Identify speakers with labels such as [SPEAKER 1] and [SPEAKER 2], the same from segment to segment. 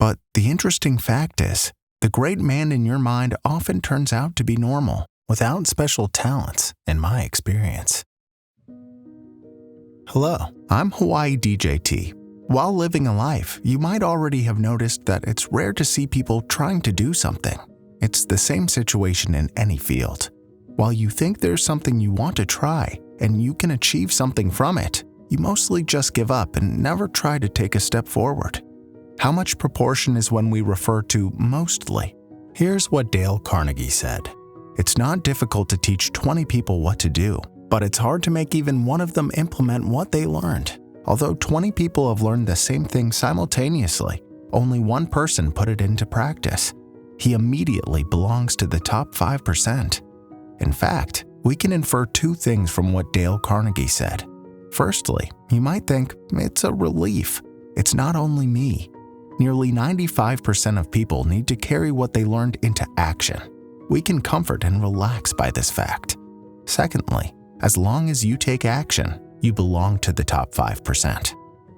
[SPEAKER 1] But the interesting fact is, the great man in your mind often turns out to be normal, without special talents, in my experience. Hello, I'm HawaiiDJT. While living a life, you might already have noticed that it's rare to see people trying to do something. It's the same situation in any field. While you think there's something you want to try, and you can achieve something from it, you mostly just give up and never try to take a step forward. How much proportion is when we refer to mostly? Here's what Dale Carnegie said. It's not difficult to teach 20 people what to do, but it's hard to make even one of them implement what they learned. Although 20 people have learned the same thing simultaneously, only one person put it into practice. He immediately belongs to the top 5%. In fact, we can infer two things from what Dale Carnegie said. Firstly, you might think, it's a relief. It's not only me. Nearly 95% of people need to carry what they learned into action. We can comfort and relax by this fact. Secondly, as long as you take action, you belong to the top 5%.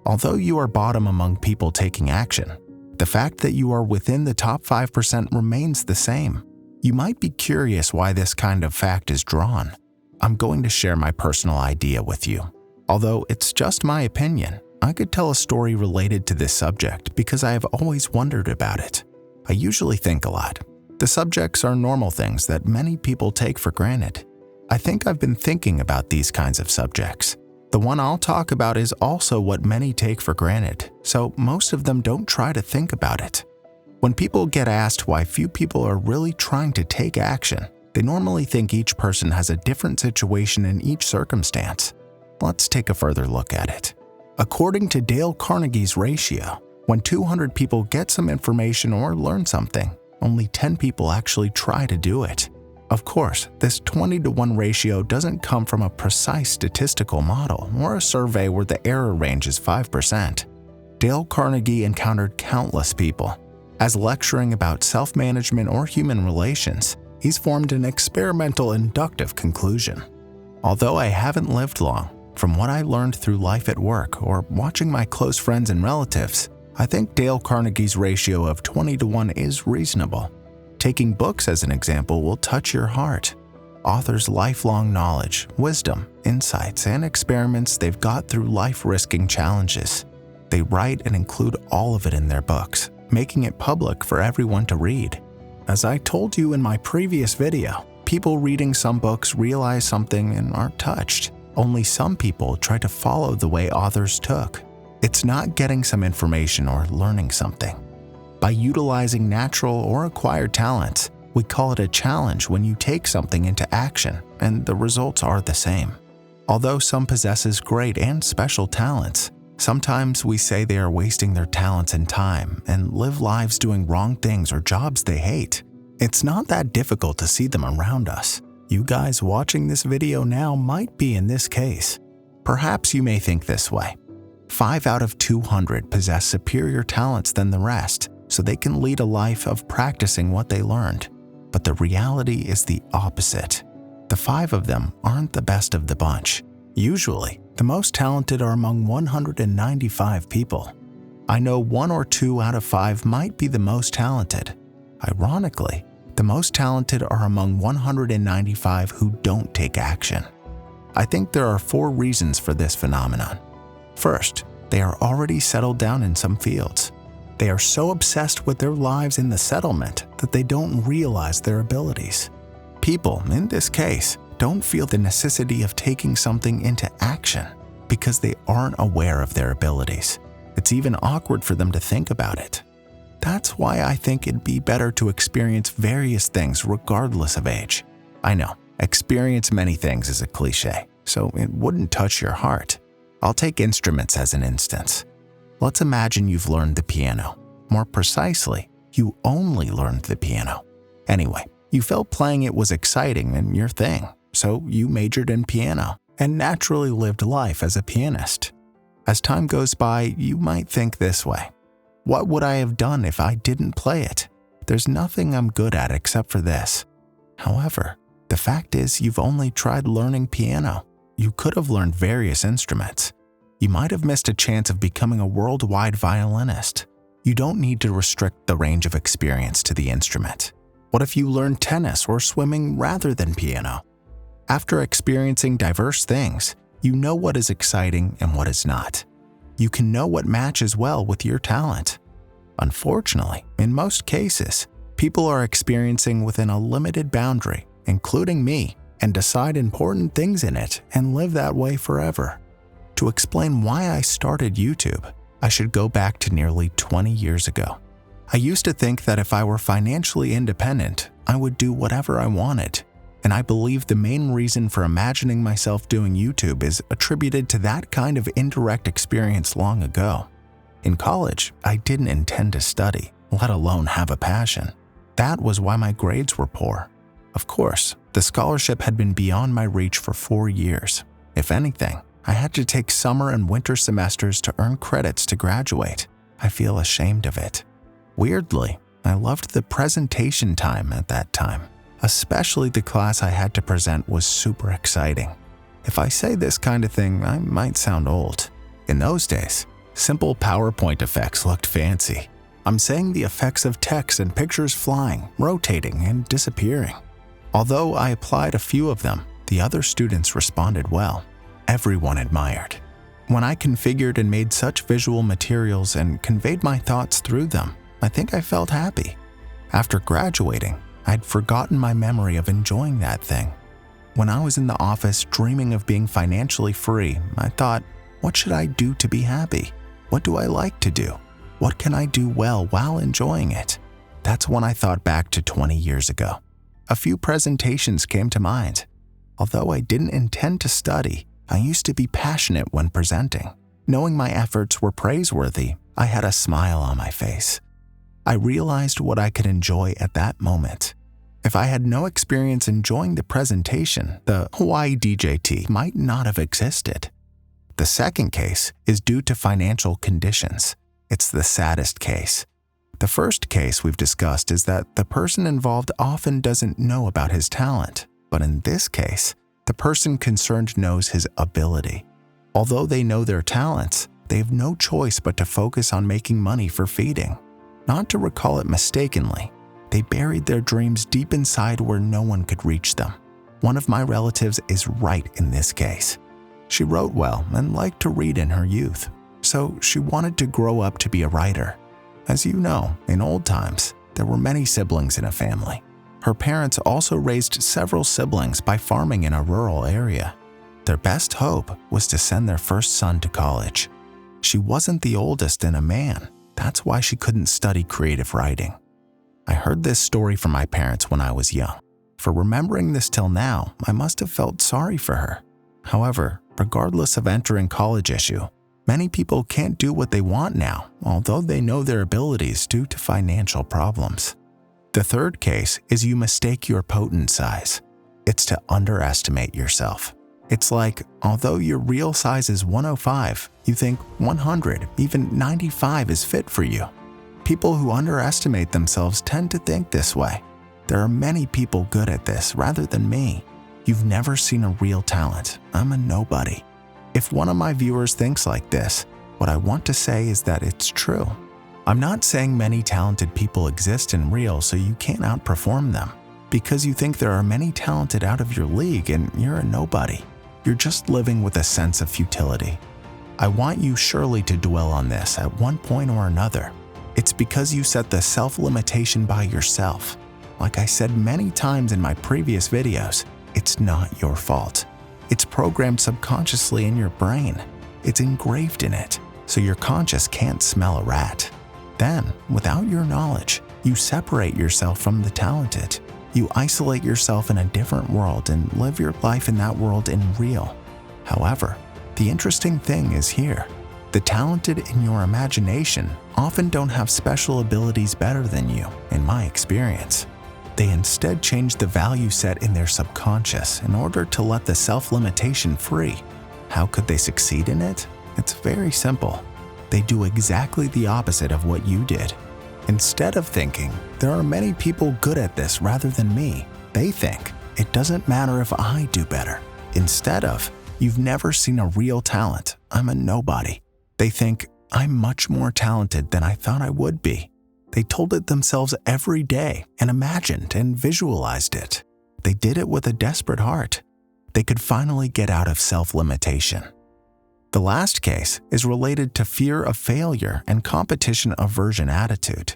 [SPEAKER 1] Although you are bottom among people taking action, the fact that you are within the top 5% remains the same. You might be curious why this kind of fact is drawn. I'm going to share my personal idea with you. Although it's just my opinion, I could tell a story related to this subject because I have always wondered about it. I usually think a lot. The subjects are normal things that many people take for granted. I think I've been thinking about these kinds of subjects. The one I'll talk about is also what many take for granted, so most of them don't try to think about it. When people get asked why few people are really trying to take action, they normally think each person has a different situation in each circumstance. Let's take a further look at it. According to Dale Carnegie's ratio, when 200 people get some information or learn something, only 10 people actually try to do it. Of course, this 20-to-1 ratio doesn't come from a precise statistical model or a survey where the error range is 5%. Dale Carnegie encountered countless people. As lecturing about self-management or human relations, he's formed an experimental inductive conclusion. Although I haven't lived long, from what I learned through life at work or watching my close friends and relatives, I think Dale Carnegie's ratio of 20-to-1 is reasonable. Taking books as an example will touch your heart. Authors' lifelong knowledge, wisdom, insights, and experiments they've got through life-risking challenges. They write and include all of it in their books, making it public for everyone to read. As I told you in my previous video, people reading some books realize something and are touched. Only some people try to follow the way authors took. It's not getting some information or learning something. By utilizing natural or acquired talents, we call it a challenge when you take something into action, and the results are the same. Although some possesses great and special talents, sometimes we say they are wasting their talents and time and live lives doing wrong things or jobs they hate. It's not that difficult to see them around us. You guys watching this video now might be in this case. Perhaps you may think this way. 5 out of 200 possess superior talents than the rest, so they can lead a life of practicing what they learned. But the reality is the opposite. The 5 of them aren't the best of the bunch. Usually, the most talented are among 195 people. I know 1 or 2 out of 5 might be the most talented. Ironically, the most talented are among 195 who don't take action. I think there are 4 reasons for this phenomenon. First, they are already settled down in some fields. They are so obsessed with their lives in the settlement that they don't realize their abilities. People, in this case, don't feel the necessity of taking something into action because they aren't aware of their abilities. It's even awkward for them to think about it. That's why I think it'd be better to experience various things regardless of age. I know, experience many things is a cliche, so it wouldn't touch your heart. I'll take instruments as an instance. Let's imagine you've learned the piano. More precisely, you only learned the piano. Anyway, you felt playing it was exciting and your thing, so you majored in piano and naturally lived life as a pianist. As time goes by, you might think this way. What would I have done if I didn't play it? There's nothing I'm good at except for this. However, the fact is you've only tried learning piano. You could have learned various instruments. You might have missed a chance of becoming a worldwide violinist. You don't need to restrict the range of experience to the instrument. What if you learn tennis or swimming rather than piano? After experiencing diverse things, you know what is exciting and what is not. You can know what matches well with your talent. Unfortunately, in most cases, people are experiencing within a limited boundary, including me, and decide important things in it and live that way forever. To explain why I started YouTube, I should go back to nearly 20 years ago. I used to think that if I were financially independent, I would do whatever I wanted, and I believe the main reason for imagining myself doing YouTube is attributed to that kind of indirect experience long ago. In college, I didn't intend to study, let alone have a passion. That was why my grades were poor. Of course, the scholarship had been beyond my reach for 4 years. If anything, I had to take summer and winter semesters to earn credits to graduate. I feel ashamed of it. Weirdly, I loved the presentation time at that time. Especially the class I had to present was super exciting. If I say this kind of thing, I might sound old. In those days, simple PowerPoint effects looked fancy. I'm saying the effects of text and pictures flying, rotating, and disappearing. Although I applied a few of them, the other students responded well. Everyone admired. When I configured and made such visual materials and conveyed my thoughts through them, I think I felt happy. After graduating, I'd forgotten my memory of enjoying that thing. When I was in the office dreaming of being financially free, I thought, what should I do to be happy? What do I like to do? What can I do well while enjoying it? That's when I thought back to 20 years ago. A few presentations came to mind. Although I didn't intend to study, I used to be passionate when presenting. Knowing my efforts were praiseworthy, I had a smile on my face. I realized what I could enjoy at that moment. If I had no experience enjoying the presentation, the HawaiiDJT might not have existed. The second case is due to financial conditions. It's the saddest case. The first case we've discussed is that the person involved often doesn't know about his talent, but in this case, the person concerned knows his ability. Although they know their talents, they have no choice but to focus on making money for feeding. Not to recall it mistakenly, they buried their dreams deep inside where no one could reach them. One of my relatives is right in this case. She wrote well and liked to read in her youth, so she wanted to grow up to be a writer. As you know, in old times, there were many siblings in a family. Her parents also raised several siblings by farming in a rural area. Their best hope was to send their first son to college. She wasn't the oldest in a man. That's why she couldn't study creative writing. I heard this story from my parents when I was young. For remembering this till now, I must have felt sorry for her. However, regardless of entering college issue, many people can't do what they want now, although they know their abilities due to financial problems. The third case is you mistake your potent size. It's to underestimate yourself. It's like, although your real size is 105, you think 100, even 95 is fit for you. People who underestimate themselves tend to think this way. There are many people good at this rather than me. You've never seen a real talent. I'm a nobody. If one of my viewers thinks like this, what I want to say is that it's true. I'm not saying many talented people exist in real so you can't outperform them. Because you think there are many talented out of your league and you're a nobody. You're just living with a sense of futility. I want you surely to dwell on this at one point or another. It's because you set the self-limitation by yourself. Like I said many times in my previous videos, it's not your fault. It's programmed subconsciously in your brain. It's engraved in it, so your conscious can't smell a rat. Then, without your knowledge, you separate yourself from the talented. You isolate yourself in a different world and live your life in that world in real. However, the interesting thing is here. The talented in your imagination often don't have special abilities better than you, in my experience. They instead change the value set in their subconscious in order to let the self-limitation free. How could they succeed in it? It's very simple. They do exactly the opposite of what you did. Instead of thinking, there are many people good at this rather than me, they think, it doesn't matter if I do better. Instead of, you've never seen a real talent, I'm a nobody. They think, I'm much more talented than I thought I would be. They told it themselves every day and imagined and visualized it. They did it with a desperate heart. They could finally get out of self-limitation. The last case is related to fear of failure and competition aversion attitude.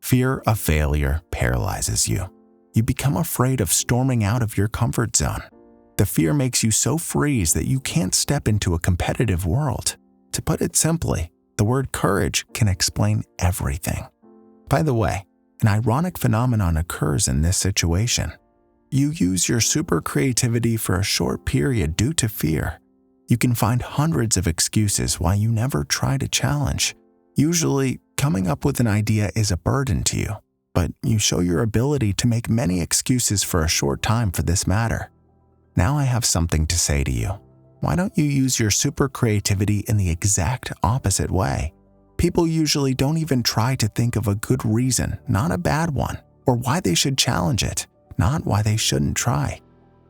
[SPEAKER 1] Fear of failure paralyzes you. You become afraid of storming out of your comfort zone. The fear makes you so freeze that you can't step into a competitive world. To put it simply, the word courage can explain everything. By the way, an ironic phenomenon occurs in this situation. You use your super creativity for a short period due to fear. You can find hundreds of excuses why you never try to challenge. Usually, coming up with an idea is a burden to you, but you show your ability to make many excuses for a short time for this matter. Now I have something to say to you. Why don't you use your super creativity in the exact opposite way? People usually don't even try to think of a good reason, not a bad one, or why they should challenge it, not why they shouldn't try.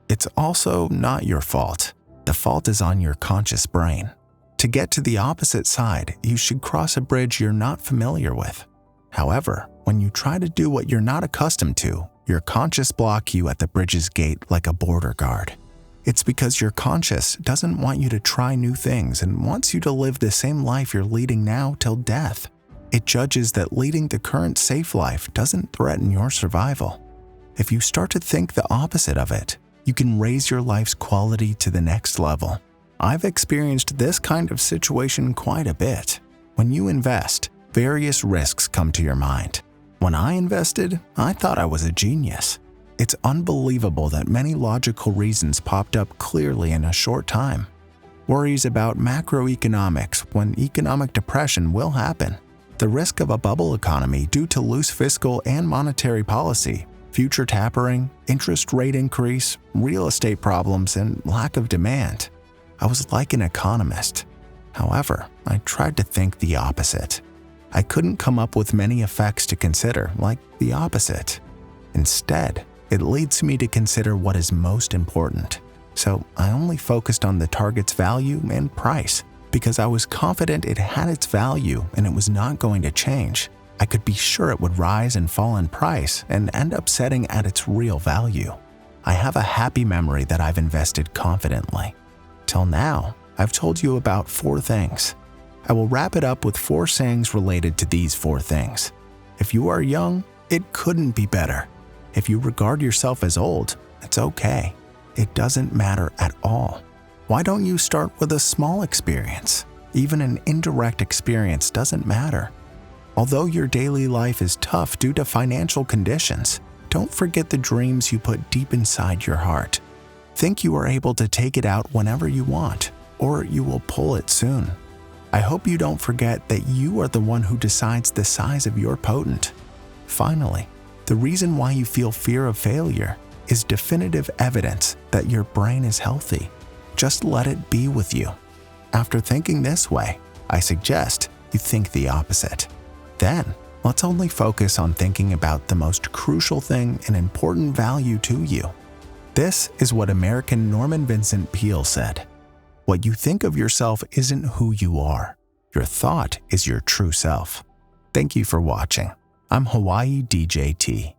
[SPEAKER 1] It's also not your fault. The fault is on your conscious brain. To get to the opposite side, you should cross a bridge you're not familiar with. However, when you try to do what you're not accustomed to, your conscious blocks you at the bridge's gate like a border guard. It's because your conscious doesn't want you to try new things and wants you to live the same life you're leading now till death. It judges that leading the current safe life doesn't threaten your survival. If you start to think the opposite of it, you can raise your life's quality to the next level. I've experienced this kind of situation quite a bit. When you invest, various risks come to your mind. When I invested, I thought I was a genius. It's unbelievable that many logical reasons popped up clearly in a short time. Worries about macroeconomics when economic depression will happen. The risk of a bubble economy due to loose fiscal and monetary policy, future tapering, interest rate increase, real estate problems, and lack of demand. I was like an economist. However, I tried to think the opposite. I couldn't come up with many effects to consider, like the opposite. Instead, it leads me to consider what is most important. So I only focused on the target's value and price because I was confident it had its value and it was not going to change. I could be sure it would rise and fall in price and end up setting at its real value. I have a happy memory that I've invested confidently. Till now, I've told you about 4 things. I will wrap it up with 4 sayings related to these 4 things. If you are young, it couldn't be better. If you regard yourself as old, it's okay. It doesn't matter at all. Why don't you start with a small experience? Even an indirect experience doesn't matter. Although your daily life is tough due to financial conditions, don't forget the dreams you put deep inside your heart. Think you are able to take it out whenever you want, or you will pull it soon. I hope you don't forget that you are the one who decides the size of your potent. Finally, the reason why you feel fear of failure is definitive evidence that your brain is healthy. Just let it be with you. After thinking this way, I suggest you think the opposite. Then, let's only focus on thinking about the most crucial thing and important value to you. This is what American Norman Vincent Peale said. What you think of yourself isn't who you are. Your thought is your true self. Thank you for watching. I'm HawaiiDJT.